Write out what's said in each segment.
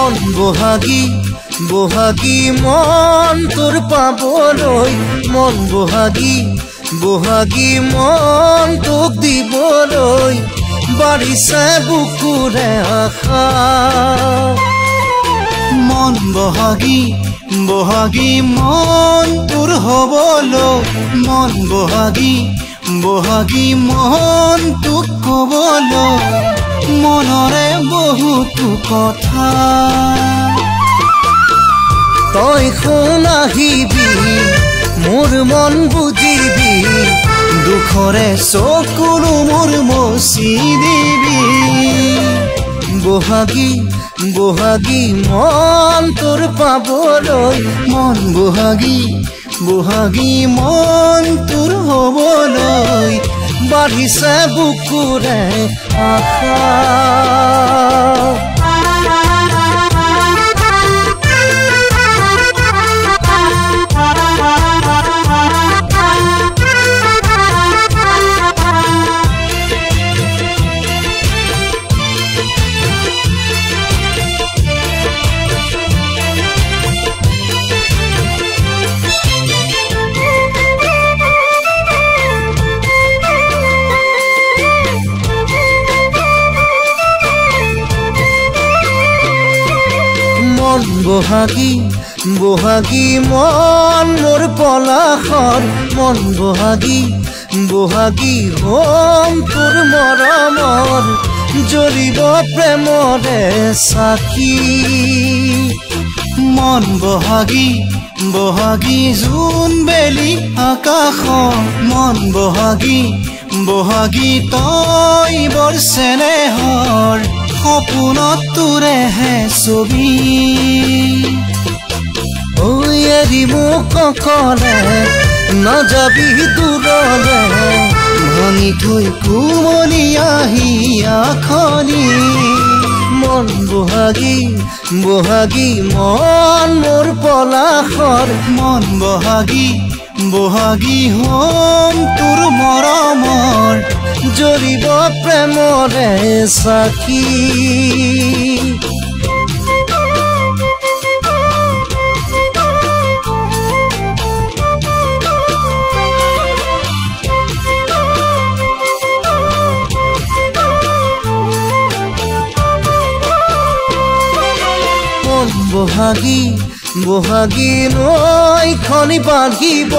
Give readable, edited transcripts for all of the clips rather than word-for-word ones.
মন বহাগী বহাগী মন তোৰ পাবলৈ মন বহাগী বহাগী মন তোক দিবলৈ বাঢ়িছে বুকুৰে আশা মন বহাগী বহাগী মন তোৰ হ'বলৈ মন বহাগী বহাগী মন তোক ক'বলৈ মনৰে বহুতো কথা তই শুন আহিবি মোৰ মন বুজিবি দুখৰে চকুলো মোৰ মচি দিবি বহাগী বহাগী মন তোৰ পাবলৈ মন বহাগী বহাগী মন তোৰ হ'বলৈ বাঢ়িছে বুকুৰে আশা বহাগী বহাগী মন মোৰ পলাশৰ মন বহাগী বহাগী হম তোৰ মৰমৰ জ্বলিব প্ৰেমৰে চাকি মন বহাগী বহাগী জোন বেলি আকাশৰ মন বহাগী বহাগী তই বৰ চেনেহৰ সপোনত তোৰেহে ছবি ঐ এৰি মোক অকলে নাযাবি দূৰলে ভাঙি থৈ কোমলীয়া হিয়াখনি মন বহাগী বহাগী মন মোৰ পলাশৰ মন বহাগী বহাগী হম তোৰ মৰমৰ জ্বলিব প্ৰেমৰে চাকি বহাগী বহাগী নৈখনি বাঢ়িব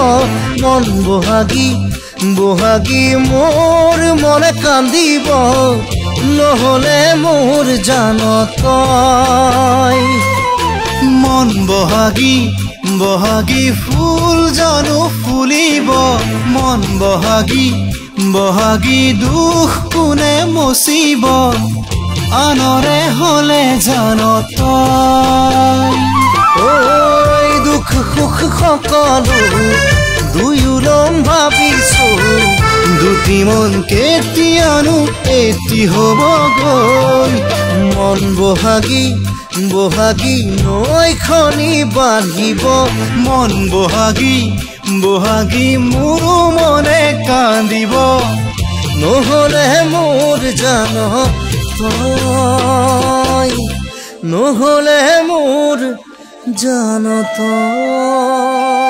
মন বহাগী বহাগী মোৰ মনে কান্দিব নহ'লে মোৰ জান তই মন বহাগী বহাগী ফুল জানো ফুলিব মন বহাগী বহাগী দুখ কোনে মচিব আনৰে হ'লে জান তই ঐ দুখ সুখ সকলো দুয়োলম ভাবিছো দুটি মন কেতিয়ানো এটি হ'বগৈ মন বহাগী বহাগী নৈখনি বাঢ়িব মন বহাগী বহাগী মোৰো মনে কান্দিব নহ'লে মোৰ জান তই নহ'লে মোৰ জান তই